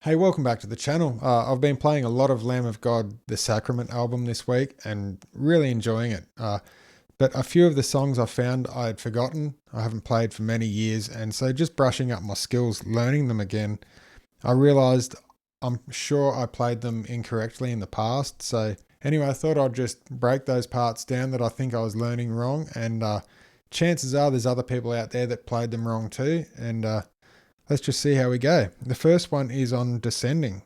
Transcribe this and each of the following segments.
Hey, welcome back to the channel. I've been playing a lot of Lamb of God, the Sacrament album this week and really enjoying it. But a few of the songs I found I had forgotten, I haven't played for many years, and so just brushing up my skills, learning them again, I realised I'm sure I played them incorrectly in the past. So anyway, I thought I'd just break those parts down that I think I was learning wrong, and chances are there's other people out there that played them wrong too, and let's just see how we go. The first one is on descending.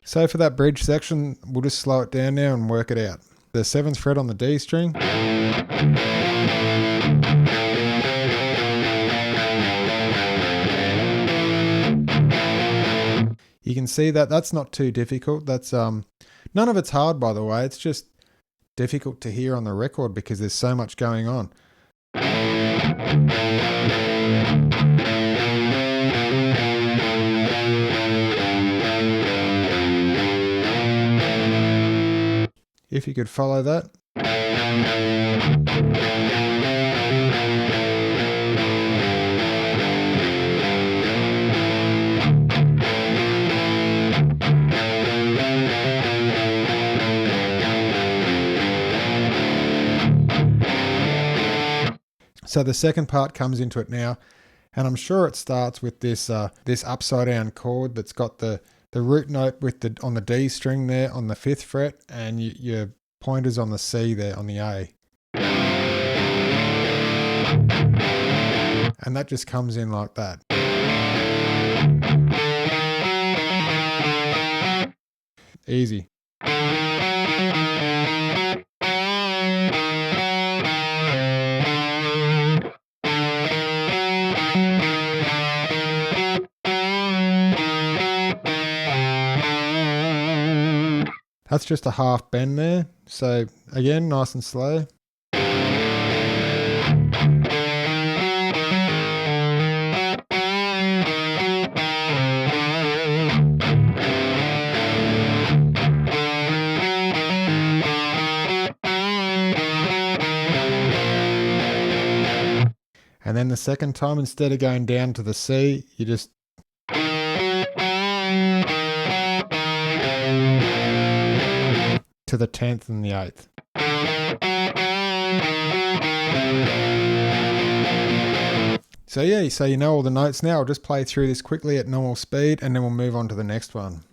So for that bridge section, we'll just slow it down now and work it out. The 7th fret on the D string. You can see that that's not too difficult. That's none of it's hard, by the way. It's just difficult to hear on the record because there's so much going on. If you could follow that. So the second part comes into it now, and I'm sure it starts with this upside down chord that's got the root note with on the D string there on the 5th fret, and your pointers on the C there on the A. And that just comes in like that. Easy. That's just a half bend there. So again, nice and slow. And then the second time, instead of going down to the C, you just to the 10th and the 8th. So yeah, so you know all the notes now. I'll just play through this quickly at normal speed and then we'll move on to the next one.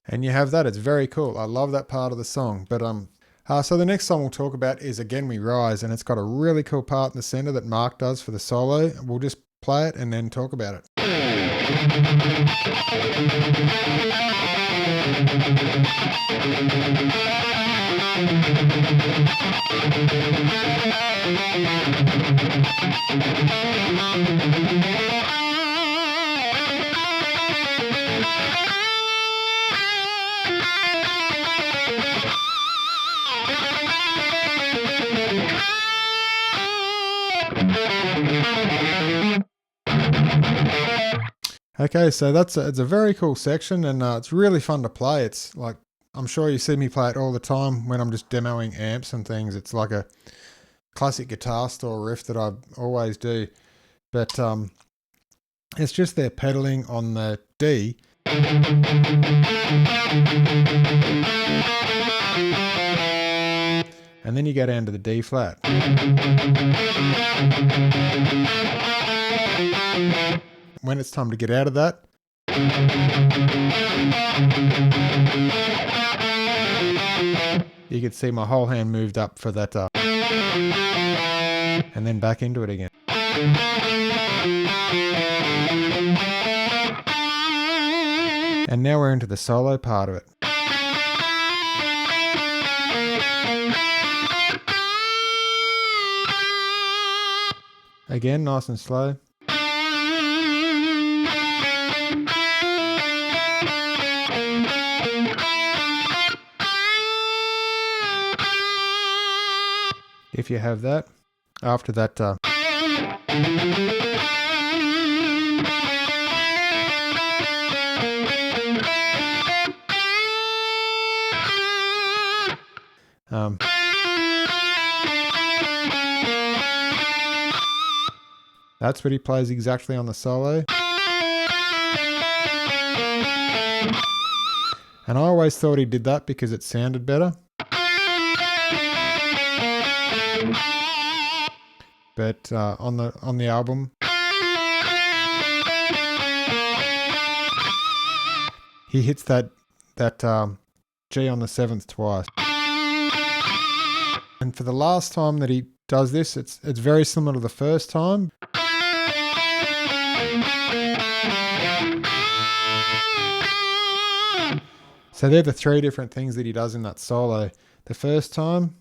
And you have that. It's very cool. I love that part of the song. But so the next song we'll talk about is Again We Rise, and it's got a really cool part in the center that Mark does for the solo. We'll just play it and then talk about it. Okay, so it's a very cool section, and it's really fun to play. It's like, I'm sure you see me play it all the time when I'm just demoing amps and things. It's like a classic guitar store riff that I always do. But it's just their pedaling on the D. And then you go down to the D flat. When it's time to get out of that, You could see my whole hand moved up for that, and then back into it again. And now we're into the solo part of it. Again, nice and slow. If you have that, after that, that's what he plays exactly on the solo. And I always thought he did that because it sounded better. But on the album, he hits that G on the 7th twice. And for the last time that he does this, it's very similar to the first time. So they're the three different things that he does in that solo. The first time,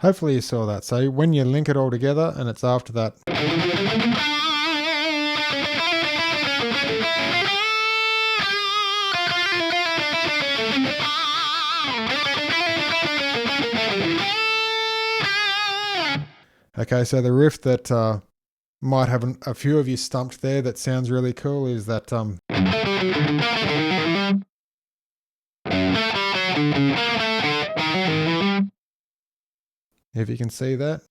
hopefully you saw that. So when you link it all together and it's after that. Okay, so the riff that might have a few of you stumped there that sounds really cool is that if you can see that.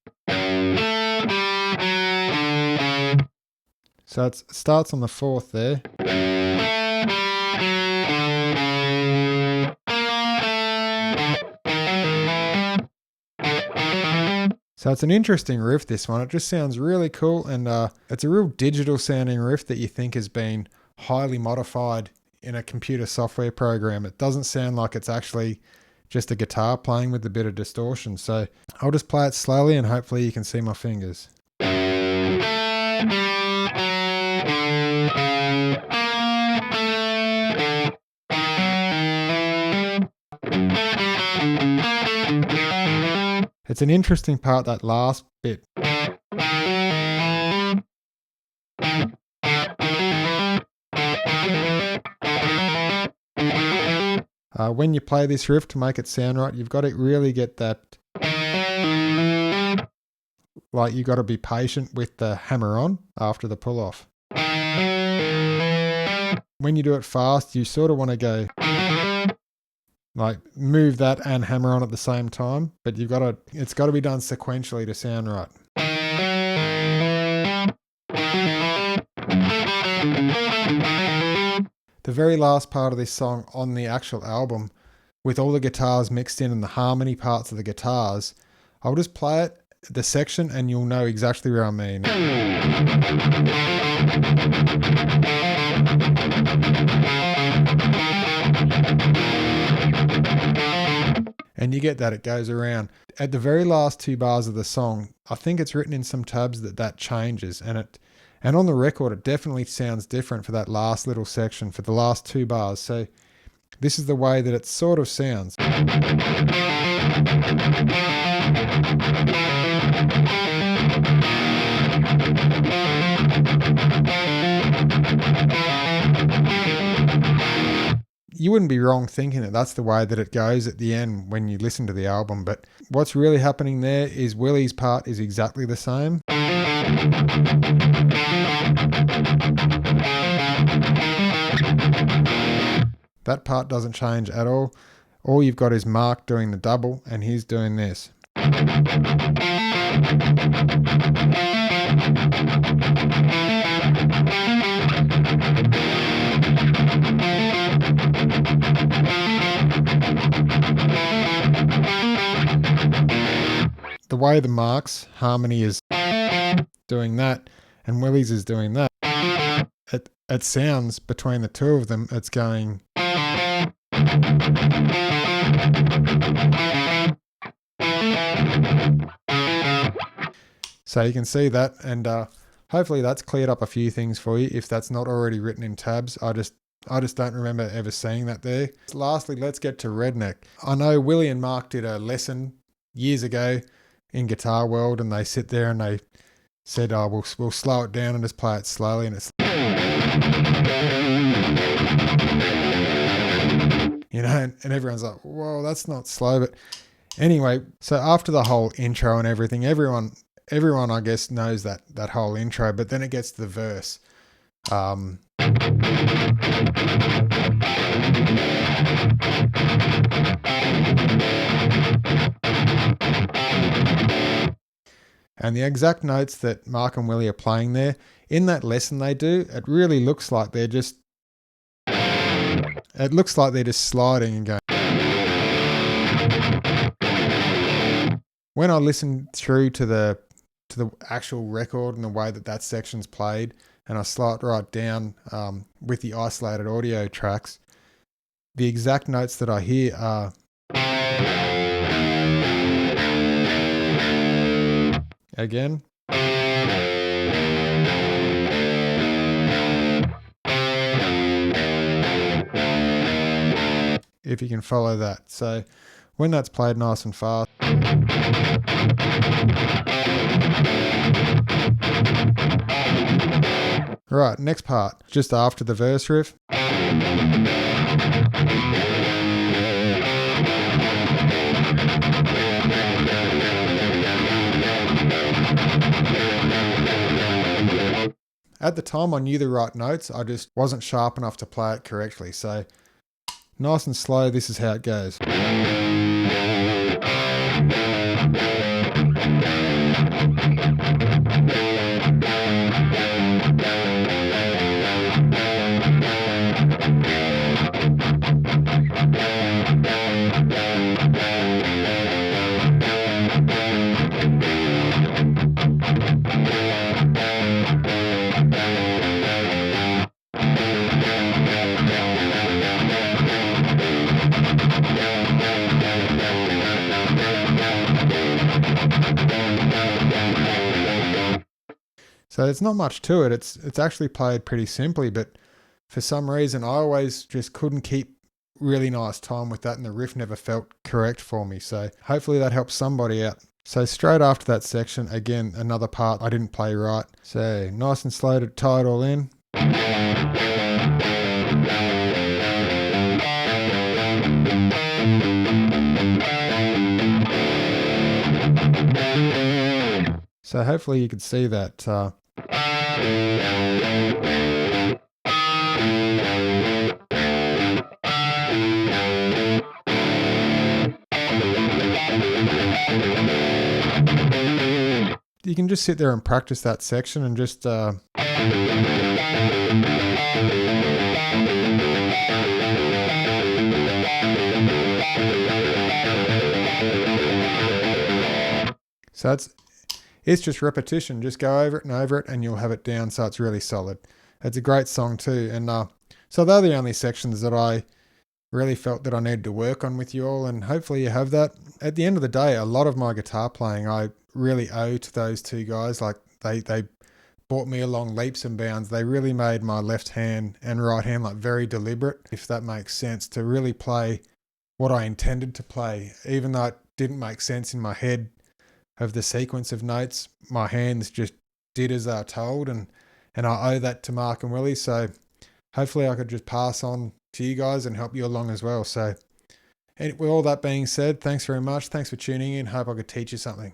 So it starts on the 4th there. So it's an interesting riff, this one. It just sounds really cool, and it's a real digital sounding riff that you think has been highly modified in a computer software program. It doesn't sound like it's actually just a guitar playing with a bit of distortion. So I'll just play it slowly and hopefully you can see my fingers. It's an interesting part, that last bit. When you play this riff to make it sound right, you've got to really get that, like you've got to be patient with the hammer on after the pull off. When you do it fast, you sort of want to go, like move that and hammer on at the same time, but it's got to be done sequentially to sound right. The very last part of this song on the actual album, with all the guitars mixed in and the harmony parts of the guitars, I'll just play it, the section, and you'll know exactly where I mean. And you get that, it goes around. At the very last 2 bars of the song, I think it's written in some tabs that changes, and on the record it definitely sounds different for that last little section, for the last 2 bars. So this is the way that it sort of sounds. You wouldn't be wrong thinking that that's the way that it goes at the end when you listen to the album, but what's really happening there is Willie's part is exactly the same. That part doesn't change at all. All you've got is Mark doing the double and he's doing this. way the marks, harmony is doing that, and Willie's is doing that. It sounds between the two of them, it's going. So you can see that, and hopefully that's cleared up a few things for you if that's not already written in tabs. I just don't remember ever seeing that there. Lastly, let's get to Redneck. I know Willie and Mark did a lesson years ago in Guitar World, and they sit there and they said, oh, we'll slow it down and just play it slowly, and it's, you know, and everyone's like, whoa, that's not slow. But anyway, so after the whole intro and everything, everyone I guess knows that whole intro, but then it gets to the verse. And the exact notes that Mark and Willie are playing there, in that lesson they do, it really looks like they're just, sliding and going. When I listen through to the actual record and the way that section's played, and I slow it right down with the isolated audio tracks, the exact notes that I hear are again, if you can follow that. So when that's played nice and fast, right, next part, just after the verse riff. At the time I knew the right notes, I just wasn't sharp enough to play it correctly. So nice and slow, this is how it goes. So there's not much to it. It's actually played pretty simply, but for some reason I always just couldn't keep really nice time with that, and the riff never felt correct for me. So hopefully that helps somebody out. So straight after that section, again, another part I didn't play right. So nice and slow to tie it all in. So hopefully you can see that. You can just sit there and practice that section and just so it's just repetition. Just go over it and you'll have it down so it's really solid. It's a great song too. And so they're the only sections that I really felt that I needed to work on with you all, and hopefully you have that. At the end of the day, a lot of my guitar playing I really owe to those two guys. Like they brought me along leaps and bounds. They really made my left hand and right hand like very deliberate, if that makes sense, to really play what I intended to play. Even though it didn't make sense in my head of the sequence of notes, my hands just did as they were told, and I owe that to Mark and Willie. So hopefully I could just pass on to you guys and help you along as well. So with all that being said, thanks very much. Thanks for tuning in. Hope I could teach you something.